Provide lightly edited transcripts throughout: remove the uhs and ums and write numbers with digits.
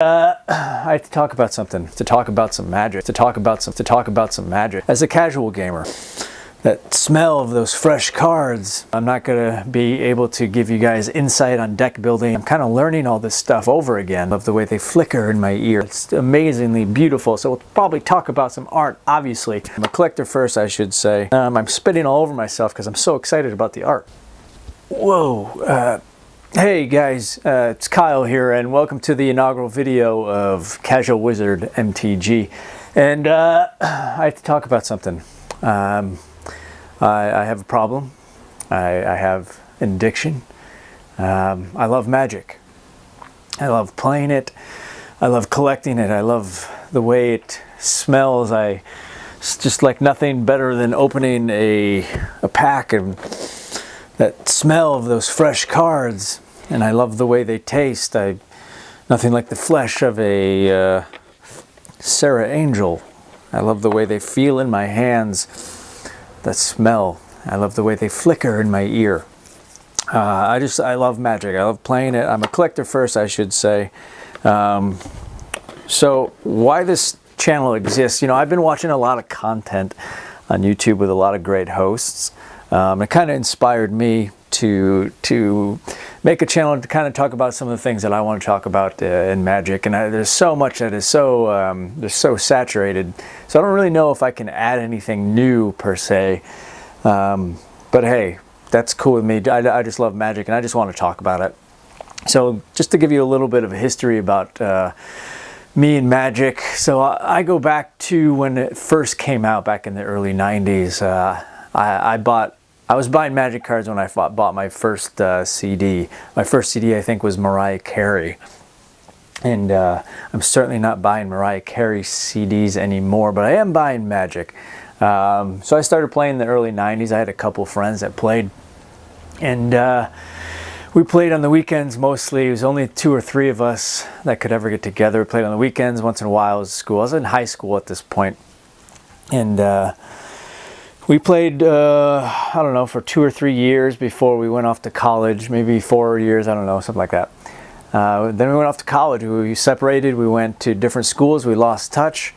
I have to talk about something, to talk about some magic, to talk about some magic. As a casual gamer, that smell of those fresh cards, I'm not gonna be able to give you guys insight on deck building. I'm kind of learning all this stuff over again. Love the way they flicker in my ear. It's amazingly beautiful. So we'll probably talk about some art, obviously. I'm a collector first, I should say. I'm spitting all over myself because I'm so excited about the art. Whoa. Hey guys, it's Kyle here, and welcome to the inaugural video of Casual Wizard MTG. And I have to talk about something. I have a problem. I have an addiction. I love magic. I love playing it. I love collecting it. I love the way it smells. It's just like nothing better than opening a pack and that smell of those fresh cards, and I love the way they taste. Nothing like the flesh of a Sarah Angel. I love the way they feel in my hands, that smell. I love the way they flicker in my ear. I love magic. I love playing it. I'm a collector first, I should say. So why this channel exists, I've been watching a lot of content on YouTube with a lot of great hosts. It kind of inspired me to make a channel to kind of talk about some of the things that I want to talk about in Magic. And there's so much that is so saturated, so I don't really know if I can add anything new per se. But hey, that's cool with me. I just love Magic, and I just want to talk about it. So just to give you a little bit of a history about me and Magic. So I go back to when it first came out back in the early 90s. I was buying Magic cards when I bought my first CD. My first CD, I think, was Mariah Carey. And I'm certainly not buying Mariah Carey CDs anymore, but I am buying Magic. So I started playing in the early 90s. I had a couple friends that played. And we played on the weekends mostly. It was only 2 or 3 of us that could ever get together. We played on the weekends. Once in a while, it was school. I was in high school at this point. And we played, I don't know, for 2 or 3 years before we went off to college. Maybe 4 years, I don't know, something like that. Then we went off to college. We separated. We went to different schools. We lost touch.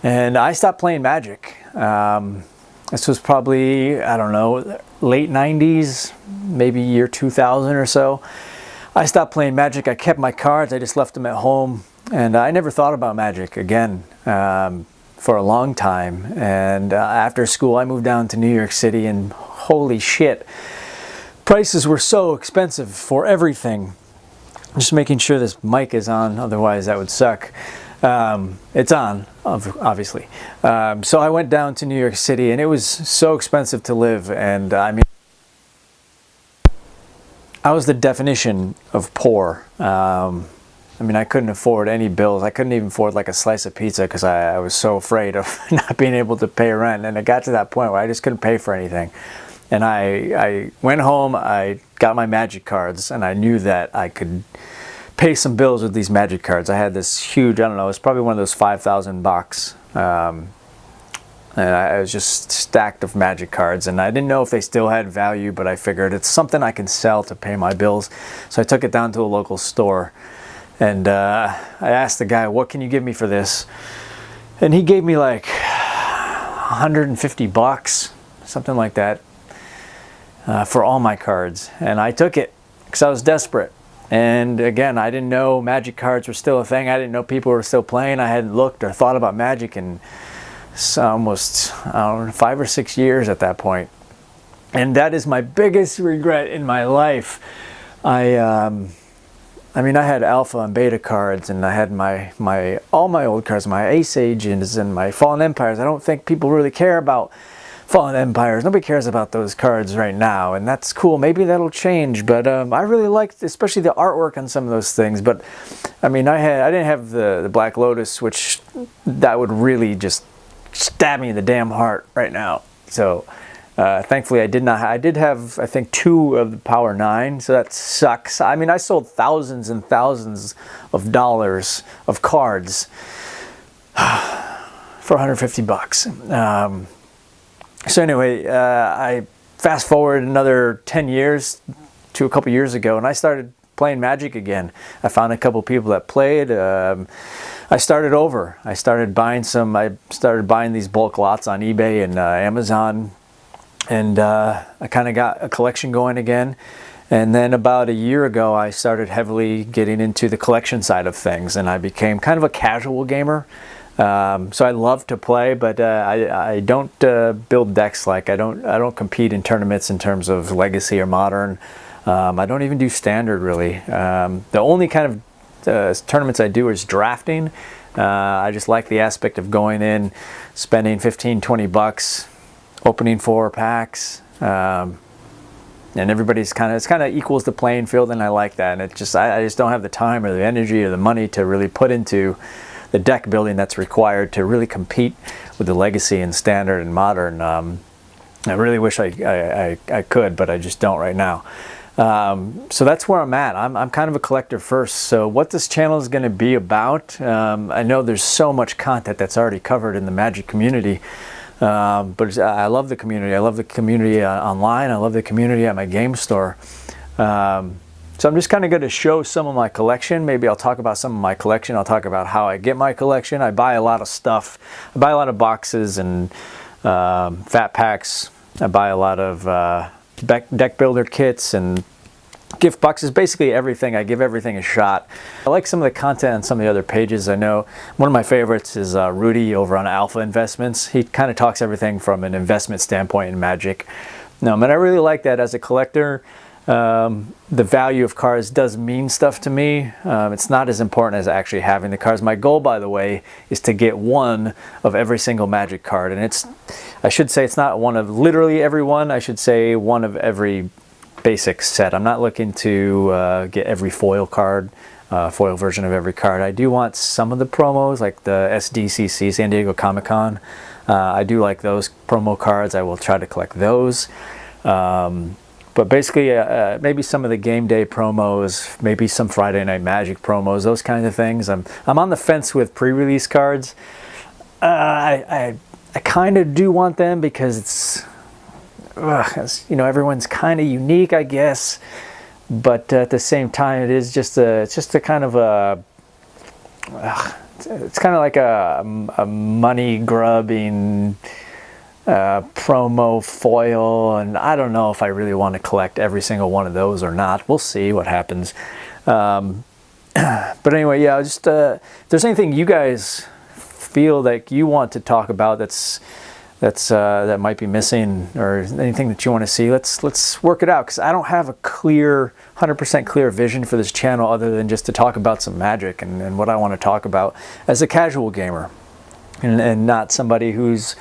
And I stopped playing Magic. This was probably, I don't know, late 90s, maybe year 2000 or so. I stopped playing Magic. I kept my cards. I just left them at home. And I never thought about Magic again for a long time. And after school, I moved down to New York City, and holy shit, prices were so expensive for everything. Just making sure this mic is on, otherwise that would suck. It's on, obviously. So I went down to New York City, and it was so expensive to live. And I mean, I was the definition of poor. I mean, I couldn't afford any bills. I couldn't even afford like a slice of pizza because I was so afraid of not being able to pay rent. And it got to that point where I just couldn't pay for anything. And I went home, I got my Magic cards, and I knew that I could pay some bills with these Magic cards. I had this huge, I don't know, it's probably one of those 5,000 box. And I was just stacked of Magic cards, and I didn't know if they still had value, but I figured it's something I can sell to pay my bills. So I took it down to a local store. And I asked the guy, what can you give me for this? And he gave me like 150 bucks, something like that, for all my cards. And I took it because I was desperate. And again, I didn't know Magic cards were still a thing. I didn't know people were still playing. I hadn't looked or thought about Magic in almost, I don't know, 5 or 6 years at that point. And that is my biggest regret in my life. I mean, I had alpha and beta cards, and I had all my old cards, my Ace Agents and my Fallen Empires. I don't think people really care about Fallen Empires. Nobody cares about those cards right now, and that's cool. Maybe that'll change, but I really liked, especially the artwork on some of those things. But I mean, I didn't have the Black Lotus, which that would really just stab me in the damn heart right now. So thankfully, I did not. I did have, I think, 2 of the Power 9, so that sucks. I mean, I sold thousands and thousands of dollars of cards for 150 bucks. So anyway, I fast forward another 10 years to a couple years ago, and I started playing Magic again. I found a couple people that played. I started over. I started buying these bulk lots on eBay and Amazon, and I kind of got a collection going again. And then about a year ago, I started heavily getting into the collection side of things, and I became kind of a casual gamer. So I love to play, but I don't build decks. Like I don't compete in tournaments in terms of legacy or modern. I don't even do standard really. The only kind of tournaments I do is drafting. I just like the aspect of going in, spending 15, 20 bucks, opening 4 packs, and everybody's it kind of equals the playing field, and I like that. And I just don't have the time or the energy or the money to really put into the deck building that's required to really compete with the legacy and standard and modern. I really wish I could, but I just don't right now. So that's where I'm at. I'm kind of a collector first. So what this channel is going to be about, I know there's so much content that's already covered in the Magic community, but I love the community. I love the community online. I love the community at my game store. So I'm just kind of going to show some of my collection. Maybe I'll talk about some of my collection. I'll talk about how I get my collection. I buy a lot of stuff. I buy a lot of boxes and fat packs. I buy a lot of deck builder kits and gift boxes, basically everything. I give everything a shot. I like some of the content on some of the other pages. I know one of my favorites is Rudy over on Alpha Investments. He kind of talks everything from an investment standpoint in Magic. But I really like that as a collector. The value of cards does mean stuff to me. It's not as important as actually having the cards. My goal, by the way, is to get one of every single Magic card. And I should say it's not one of literally every one. I should say one of every basic set. I'm not looking to get every foil card, foil version of every card. I do want some of the promos, like the SDCC, San Diego Comic-Con. I do like those promo cards. I will try to collect those. But basically, maybe some of the game day promos, maybe some Friday Night Magic promos, those kinds of things. I'm on the fence with pre-release cards. I kind of do want them because it's everyone's kind of unique, I guess. But at the same time, it's just a kind of a it's kind of like a money grubbing promo foil, and I don't know if I really want to collect every single one of those or not. We'll see what happens. But anyway, yeah, just if there's anything you guys feel like you want to talk about that might be missing, or anything that you want to see, let's work it out, because I don't have a 100% clear vision for this channel other than just to talk about some Magic and what I want to talk about as a casual gamer, and not somebody who's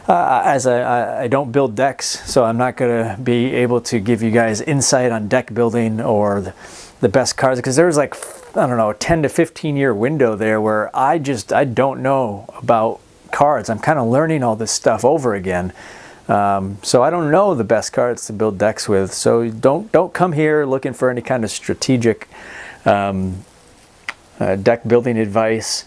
I don't build decks, so I'm not going to be able to give you guys insight on deck building or the best cards, because there's like, I don't know, a 10 to 15 year window there where I don't know about cards. I'm kind of learning all this stuff over again. So I don't know the best cards to build decks with. So don't come here looking for any kind of strategic deck building advice.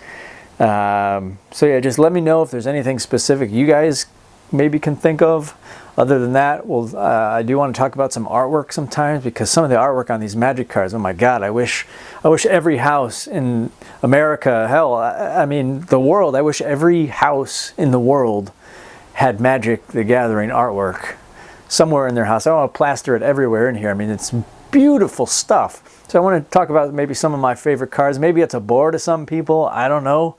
So yeah, just let me know if there's anything specific you guys maybe can think of. Other than that, well, I do want to talk about some artwork sometimes, because some of the artwork on these Magic cards, oh my God, I wish every house in America, hell, I mean the world, I wish every house in the world had Magic the Gathering artwork somewhere in their house. I want to plaster it everywhere in here. I mean, it's beautiful stuff. So I want to talk about maybe some of my favorite cards. Maybe it's a bore to some people, I don't know.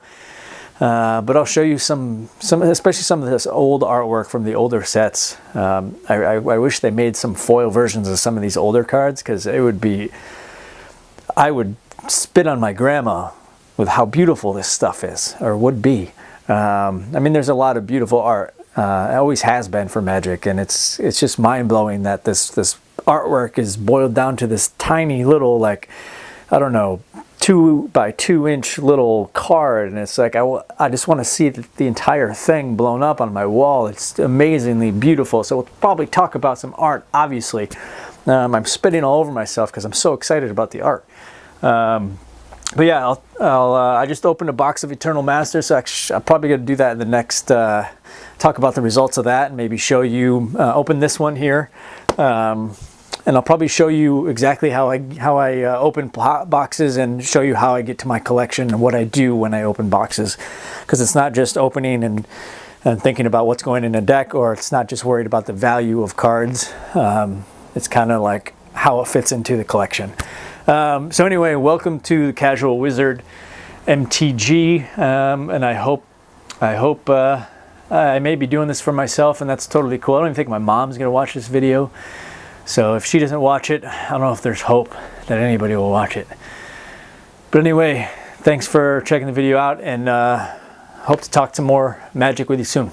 But I'll show you some, especially some of this old artwork from the older sets. I wish they made some foil versions of some of these older cards, because I would spit on my grandma with how beautiful this stuff is, or would be. I mean, there's a lot of beautiful art. It always has been for Magic, and it's just mind-blowing that this artwork is boiled down to this tiny little, like, I don't know, 2 by 2 inch little card, and it's like I just want to see the entire thing blown up on my wall. It's amazingly beautiful. So we'll probably talk about some art, obviously. I'm spitting all over myself because I'm so excited about the art. But yeah, I just opened a box of Eternal Masters, so I'm probably going to do that in the next, talk about the results of that, and maybe show you, open this one here. and I'll probably show you exactly how I open boxes, and show you how I get to my collection and what I do when I open boxes, because it's not just opening and thinking about what's going in a deck, or it's not just worried about the value of cards. It's kind of like how it fits into the collection. So anyway, welcome to the Casual Wizard MTG, and I hope I may be doing this for myself, and that's totally cool. I don't even think my mom's gonna watch this video, so if she doesn't watch it, I don't know if there's hope that anybody will watch it. But anyway, thanks for checking the video out, and hope to talk some more Magic with you soon.